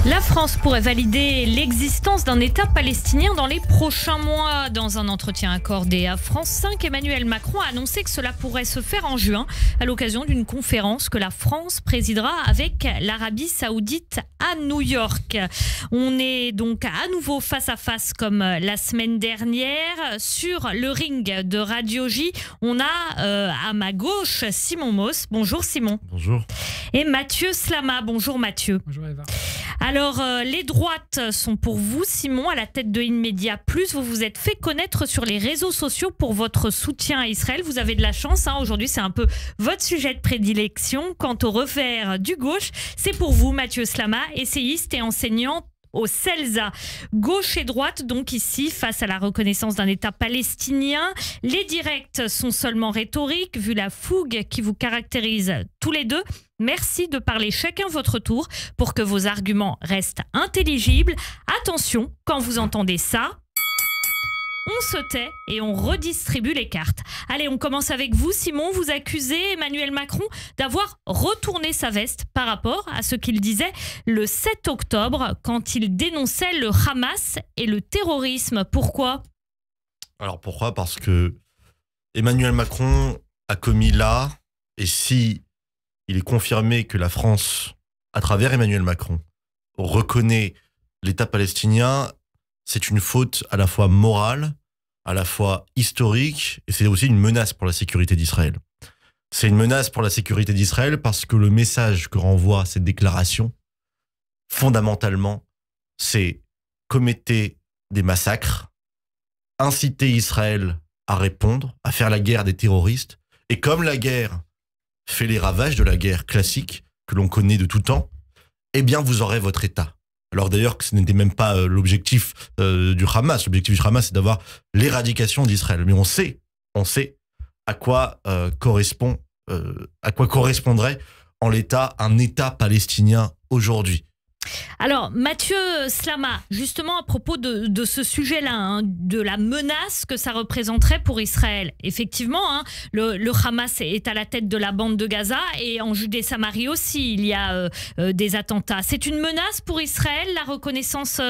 La France pourrait valider l'existence d'un État palestinien dans les prochains mois. Dans un entretien accordé à France 5, Emmanuel Macron a annoncé que cela pourrait se faire en juin à l'occasion d'une conférence que la France présidera avec l'Arabie Saoudite à New York. On est donc à nouveau face à face comme la semaine dernière. Sur le ring de Radio J, on a à ma gauche Simon Mauss. Bonjour Simon. Bonjour. Et Mathieu Slama. Bonjour Mathieu. Bonjour Eva. Alors, les droites sont pour vous, Simon, à la tête de Inmedia Plus. Vous vous êtes fait connaître sur les réseaux sociaux pour votre soutien à Israël. Vous avez de la chance. Aujourd'hui, c'est un peu votre sujet de prédilection. Quant au revers du gauche, c'est pour vous, Mathieu Slama, essayiste et enseignant au CELSA. Gauche et droite, donc ici, face à la reconnaissance d'un État palestinien. Les directs sont seulement rhétoriques, vu la fougue qui vous caractérise tous les deux. Merci de parler chacun votre tour pour que vos arguments restent intelligibles. Attention, quand vous entendez ça, on se tait et on redistribue les cartes. Allez, on commence avec vous, Simon. Vous accusez Emmanuel Macron d'avoir retourné sa veste par rapport à ce qu'il disait le 7 octobre quand il dénonçait le Hamas et le terrorisme. Pourquoi ? Alors pourquoi ? Parce que Emmanuel Macron a commis là, et si il est confirmé que la France, à travers Emmanuel Macron, reconnaît l'État palestinien, c'est une faute à la fois morale, à la fois historique, et c'est aussi une menace pour la sécurité d'Israël. C'est une menace pour la sécurité d'Israël parce que le message que renvoie cette déclaration, fondamentalement, c'est commettez des massacres, incitez Israël à répondre, à faire la guerre des terroristes, et comme la guerre fait les ravages de la guerre classique que l'on connaît de tout temps, eh bien vous aurez votre État. Alors d'ailleurs que ce n'était même pas l'objectif du Hamas. L'objectif du Hamas, c'est d'avoir l'éradication d'Israël. Mais on sait à quoi correspondrait en l'état un État palestinien aujourd'hui. Alors, Mathieu Slama, justement à propos de ce sujet-là, de la menace que ça représenterait pour Israël. Effectivement, le Hamas est à la tête de la bande de Gaza et en Judée-Samarie aussi, il y a des attentats. C'est une menace pour Israël, la reconnaissance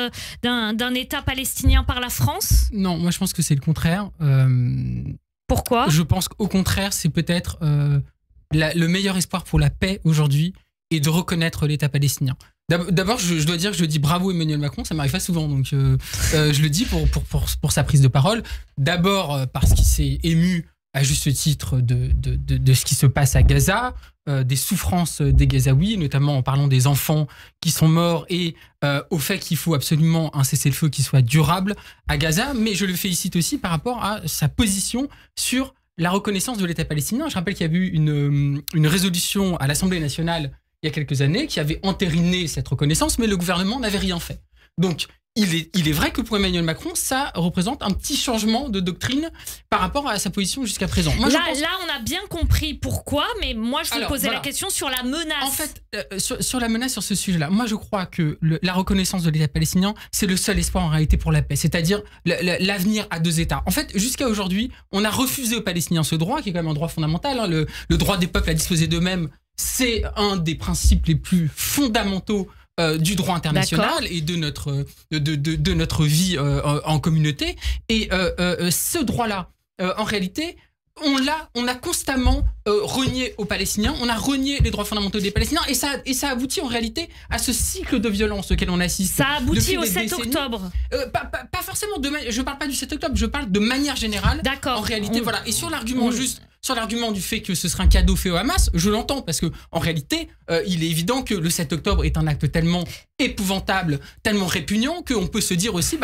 d'un État palestinien par la France ? Non, moi je pense que c'est le contraire. Pourquoi ? Je pense qu'au contraire, c'est peut-être le meilleur espoir pour la paix aujourd'hui et de reconnaître l'État palestinien. D'abord, je dois dire que je dis bravo Emmanuel Macron, ça m'arrive pas souvent, donc je le dis pour sa prise de parole. D'abord parce qu'il s'est ému à juste titre de ce qui se passe à Gaza, des souffrances des Gazaouis, notamment en parlant des enfants qui sont morts et au fait qu'il faut absolument un cessez-le-feu qui soit durable à Gaza. Mais je le félicite aussi par rapport à sa position sur la reconnaissance de l'État palestinien. Je rappelle qu'il y a eu une résolution à l'Assemblée nationale il y a quelques années, qui avait entériné cette reconnaissance, mais le gouvernement n'avait rien fait. Donc, il est vrai que pour Emmanuel Macron, ça représente un petit changement de doctrine par rapport à sa position jusqu'à présent. Moi, là, on a bien compris pourquoi, mais moi, je vous posais la question sur la menace. En fait, sur la menace, sur ce sujet-là, moi, je crois que la reconnaissance de l'État palestinien, c'est le seul espoir en réalité pour la paix, c'est-à-dire l'avenir à deux États. En fait, jusqu'à aujourd'hui, on a refusé aux Palestiniens ce droit, qui est quand même un droit fondamental, le droit des peuples à disposer d'eux-mêmes. C'est un des principes les plus fondamentaux du droit international et de notre vie en communauté. Et ce droit-là, en réalité, on a constamment renié aux Palestiniens, on a renié les droits fondamentaux des Palestiniens, et ça aboutit en réalité à ce cycle de violence auquel on assiste. Ça aboutit au 7 octobre. Pas forcément, je parle pas du 7 octobre, je parle de manière générale. D'accord. En réalité, voilà. Et sur l'argument sur l'argument du fait que ce serait un cadeau fait au Hamas, je l'entends, parce que en réalité, il est évident que le 7 octobre est un acte tellement épouvantable, tellement répugnant, qu'on peut se dire aussi,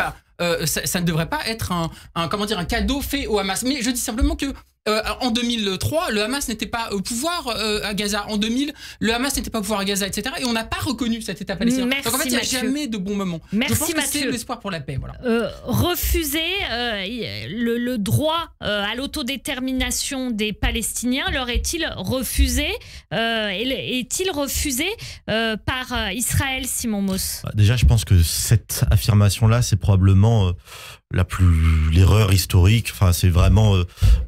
ça ne devrait pas être un cadeau fait au Hamas. Mais je dis simplement que en 2003, le Hamas n'était pas au pouvoir à Gaza. En 2000, le Hamas n'était pas au pouvoir à Gaza, etc. Et on n'a pas reconnu cet État palestinien. Merci, donc en fait, il n'y a Mathieu. jamais de bon moment. Merci, je pense que Mathieu. c'est l'espoir pour la paix. Voilà. Refuser le droit à l'autodétermination des Palestiniens, leur est-il refusé est-il refusé par Israël, Simon Mauss ? Déjà, je pense que cette affirmation-là, c'est probablement l'erreur historique. Enfin, c'est vraiment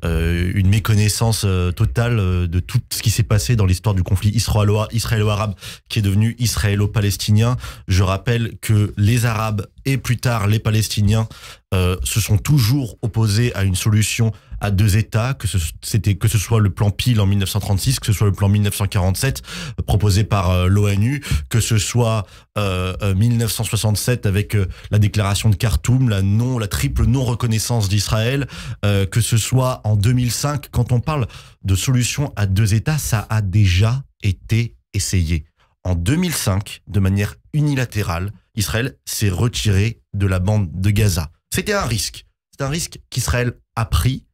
une méconnaissance totale de tout ce qui s'est passé dans l'histoire du conflit israélo-arabe qui est devenu israélo-palestinien. Je rappelle que les Arabes et plus tard les Palestiniens se sont toujours opposés à une solution à 2 États, que ce soit le plan Peel en 1936, que ce soit le plan 1947 proposé par l'ONU, que ce soit 1967 avec la déclaration de Khartoum, la triple non-reconnaissance d'Israël, que ce soit en 2005, quand on parle de solution à 2 États, ça a déjà été essayé. En 2005, de manière unilatérale, Israël s'est retiré de la bande de Gaza. C'était un risque. C'est un risque qu'Israël a pris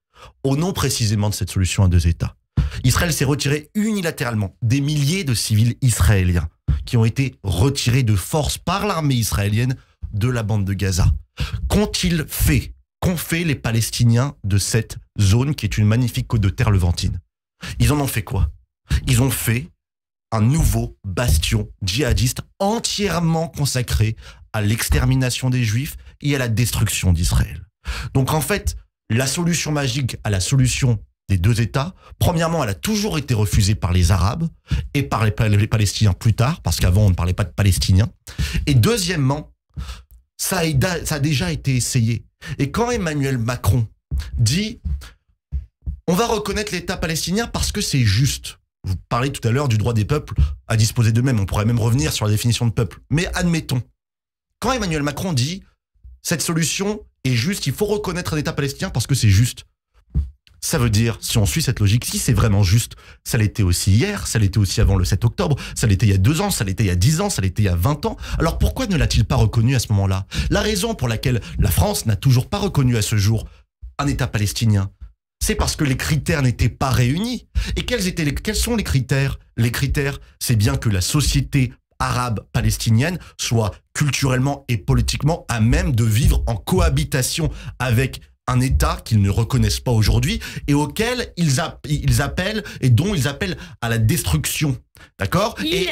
au nom précisément de cette solution à 2 États. Israël s'est retiré unilatéralement. Des milliers de civils israéliens qui ont été retirés de force par l'armée israélienne de la bande de Gaza. Qu'ont-ils fait? Qu'ont fait les Palestiniens de cette zone qui est une magnifique côte de terre levantine? Ils en ont fait quoi? Ils ont fait un nouveau bastion djihadiste entièrement consacré à l'extermination des Juifs et à la destruction d'Israël. Donc en fait, la solution magique à la solution des 2 États, premièrement, elle a toujours été refusée par les Arabes et par les Palestiniens plus tard, parce qu'avant on ne parlait pas de Palestiniens. Et deuxièmement, ça a déjà été essayé. Et quand Emmanuel Macron dit « on va reconnaître l'État palestinien parce que c'est juste », vous parlez tout à l'heure du droit des peuples à disposer d'eux-mêmes, on pourrait même revenir sur la définition de peuple. Mais admettons, quand Emmanuel Macron dit « cette solution est juste, il faut reconnaître un État palestinien parce que c'est juste », ça veut dire, si on suit cette logique, si c'est vraiment juste, ça l'était aussi hier, ça l'était aussi avant le 7 octobre, ça l'était il y a 2 ans, ça l'était il y a 10 ans, ça l'était il y a 20 ans. Alors pourquoi ne l'a-t-il pas reconnu à ce moment-là? La raison pour laquelle la France n'a toujours pas reconnu à ce jour un État palestinien, c'est parce que les critères n'étaient pas réunis. Et quels sont les critères? Les critères, c'est bien que la société arabe palestinienne soit culturellement et politiquement à même de vivre en cohabitation avec un État qu'ils ne reconnaissent pas aujourd'hui et auquel ils appellent et dont ils appellent à la destruction. D'accord? Et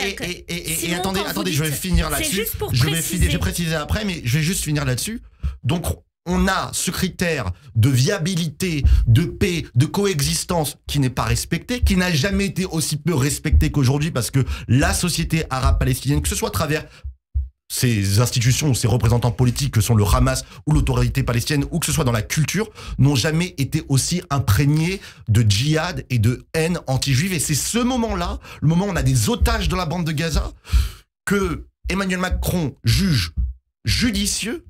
attendez, je vais finir là-dessus. Je vais préciser après, mais je vais juste finir là-dessus. Donc, on a ce critère de viabilité, de paix, de coexistence qui n'est pas respecté, qui n'a jamais été aussi peu respecté qu'aujourd'hui parce que la société arabe palestinienne, que ce soit à travers ces institutions ou ces représentants politiques que sont le Hamas ou l'autorité palestinienne ou que ce soit dans la culture, n'ont jamais été aussi imprégnés de djihad et de haine anti-juive. Et c'est ce moment-là, le moment où on a des otages dans la bande de Gaza, que Emmanuel Macron juge judicieux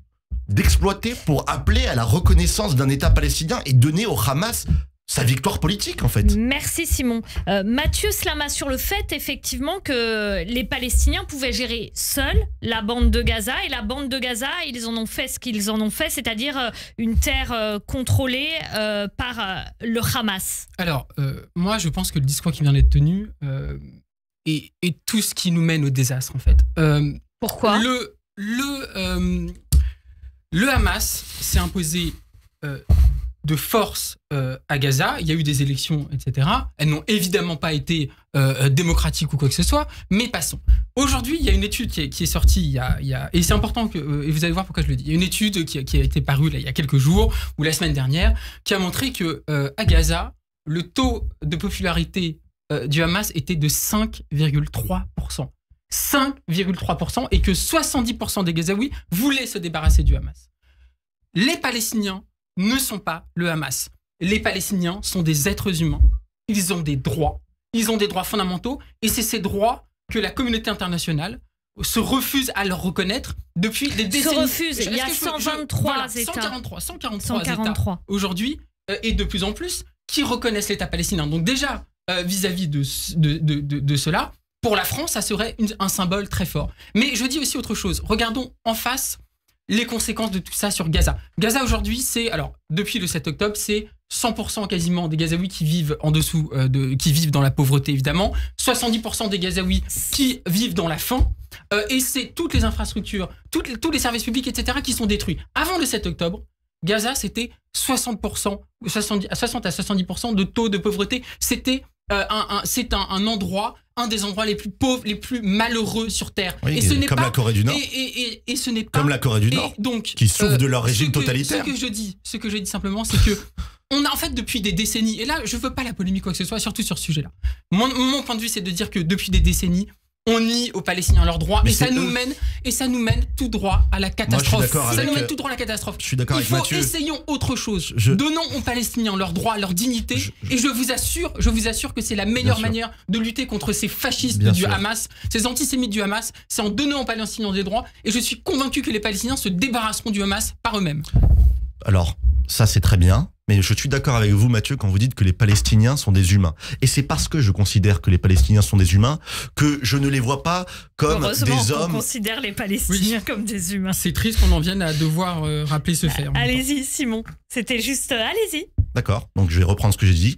d'exploiter pour appeler à la reconnaissance d'un État palestinien et donner au Hamas sa victoire politique, en fait. Merci Simon. Mathieu Slama, sur le fait effectivement que les Palestiniens pouvaient gérer seuls la bande de Gaza, et la bande de Gaza, ils en ont fait ce qu'ils en ont fait, c'est-à-dire une terre contrôlée par le Hamas. Alors, moi je pense que le discours qui vient d'être tenu est tout ce qui nous mène au désastre, en fait. Pourquoi ? Le Hamas s'est imposé de force à Gaza. Il y a eu des élections, etc. Elles n'ont évidemment pas été démocratiques ou quoi que ce soit, mais passons. Aujourd'hui, il y a une étude qui est sortie, et c'est important, et vous allez voir pourquoi je le dis. Il y a une étude qui a été parue là, il y a quelques jours, ou la semaine dernière, qui a montré qu'à Gaza, le taux de popularité du Hamas était de 5,3%. 5,3%, et que 70% des Gazaouis voulaient se débarrasser du Hamas. Les Palestiniens ne sont pas le Hamas. Les Palestiniens sont des êtres humains. Ils ont des droits. Ils ont des droits fondamentaux, et c'est ces droits que la communauté internationale se refuse à leur reconnaître depuis des décennies. Se refuse. Il y a 123 États. 143 États aujourd'hui, et de plus en plus, qui reconnaissent l'État palestinien. Donc déjà, vis-à-vis de cela, pour la France, ça serait un symbole très fort. Mais je dis aussi autre chose. Regardons en face les conséquences de tout ça sur Gaza. Gaza aujourd'hui, depuis le 7 octobre, c'est 100% quasiment des Gazaouis qui vivent en dessous, qui vivent dans la pauvreté évidemment, 70% des Gazaouis qui vivent dans la faim, et c'est toutes les infrastructures, tous les services publics, etc. qui sont détruits. Avant le 7 octobre, Gaza, c'était 60 à 70% de taux de pauvreté. C'était c'est un endroit, un des endroits les plus pauvres, les plus malheureux sur Terre. Oui, et ce n'est comme pas, la Corée du Nord. Et ce n'est pas Comme la Corée du Nord, donc, qui souffre de leur régime totalitaire. Ce que je dis simplement, c'est que on a en fait depuis des décennies, et là je veux pas la polémique quoi que ce soit, surtout sur ce sujet-là. Mon point de vue, c'est de dire que depuis des décennies, on nie aux Palestiniens leurs droits, et ça nous mène tout droit à la catastrophe. Nous mène tout droit à la catastrophe. Je suis d'accord avec Mathieu. Essayons autre chose. Donnons aux Palestiniens leurs droits, leur dignité, et je vous assure que c'est la meilleure manière de lutter contre ces fascistes du Hamas, ces antisémites du Hamas, c'est en donnant aux Palestiniens des droits, et je suis convaincu que les Palestiniens se débarrasseront du Hamas par eux-mêmes. Alors, ça c'est très bien, mais je suis d'accord avec vous Mathieu quand vous dites que les Palestiniens sont des humains. Et c'est parce que je considère que les Palestiniens sont des humains que je ne les vois pas comme des hommes. On considère les Palestiniens comme des humains. C'est triste qu'on en vienne à devoir rappeler ce fait. Allez-y Simon, c'était juste... allez-y. D'accord, donc je vais reprendre ce que j'ai dit.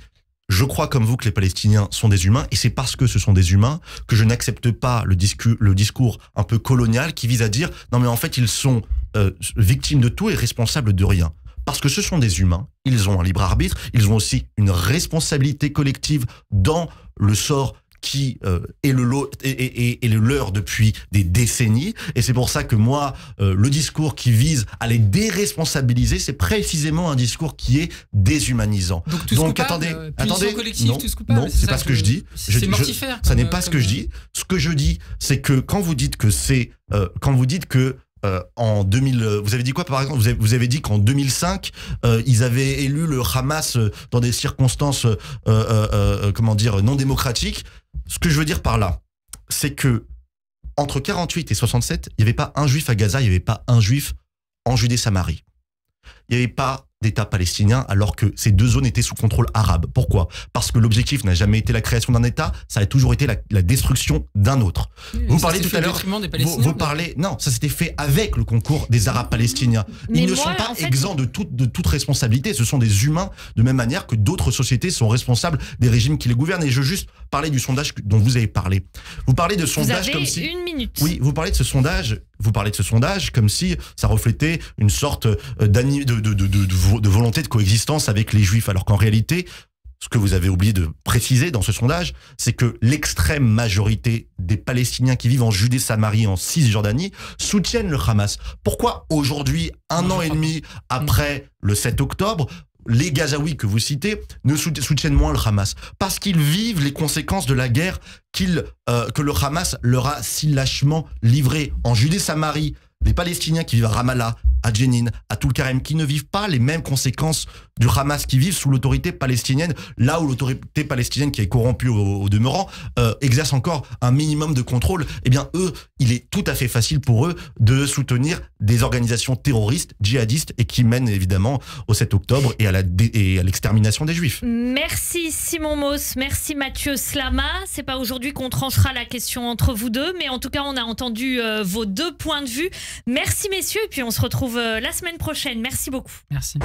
Je crois comme vous que les Palestiniens sont des humains, et c'est parce que ce sont des humains que je n'accepte pas le discours un peu colonial qui vise à dire non mais en fait ils sont victimes de tout et responsables de rien. Parce que ce sont des humains, ils ont un libre arbitre, ils ont aussi une responsabilité collective dans le sort qui est le leur depuis des décennies. Et c'est pour ça que moi, le discours qui vise à les déresponsabiliser, c'est précisément un discours qui est déshumanisant. Donc attendez, non, c'est pas ce que je dis. C'est mortifère. Ça n'est pas ce que je dis. Ce que je dis, c'est que quand vous dites que c'est... quand vous dites que en 2000, vous avez dit quoi par exemple? Vous avez dit qu'en 2005, ils avaient élu le Hamas dans des circonstances, comment dire, non démocratiques. Ce que je veux dire par là, c'est que entre 48 et 67, il n'y avait pas un juif à Gaza, il n'y avait pas un juif en Judée-Samarie. Il n'y avait pas d'État palestinien alors que ces deux zones étaient sous contrôle arabe. Pourquoi? Parce que l'objectif n'a jamais été la création d'un État, ça a toujours été la destruction d'un autre. Vous parlez tout à l'heure, vous parlez, non, ça s'était fait avec le concours des Arabes palestiniens. Ils ne sont pas exempts de toute responsabilité, ce sont des humains de même manière que d'autres sociétés sont responsables des régimes qui les gouvernent. Et je veux juste parler du sondage dont vous avez parlé. Vous parlez de sondage comme si... une minute. Oui, vous parlez de ce sondage comme si ça reflétait une sorte de volonté de coexistence avec les juifs, alors qu'en réalité, ce que vous avez oublié de préciser dans ce sondage, c'est que l'extrême majorité des Palestiniens qui vivent en Judée-Samarie, en Cisjordanie, soutiennent le Hamas. Pourquoi aujourd'hui, un an et demi après le 7 octobre, les Gazaouis que vous citez ne soutiennent moins le Hamas? Parce qu'ils vivent les conséquences de la guerre que le Hamas leur a si lâchement livrée. En Judée-Samarie, les Palestiniens qui vivent à Ramallah, à Jenin, à Toul-Karem, qui ne vivent pas les mêmes conséquences du Hamas, qui vivent sous l'autorité palestinienne, là où l'autorité palestinienne, qui est corrompue au demeurant, exerce encore un minimum de contrôle. Eh bien, eux, il est tout à fait facile pour eux de soutenir des organisations terroristes, djihadistes, et qui mènent évidemment au 7 octobre et à l'extermination des Juifs. Merci Simon Mauss, merci Mathieu Slama. C'est pas aujourd'hui qu'on tranchera la question entre vous deux, mais en tout cas, on a entendu vos deux points de vue. Merci messieurs, et puis on se retrouve la semaine prochaine. Merci beaucoup. Merci.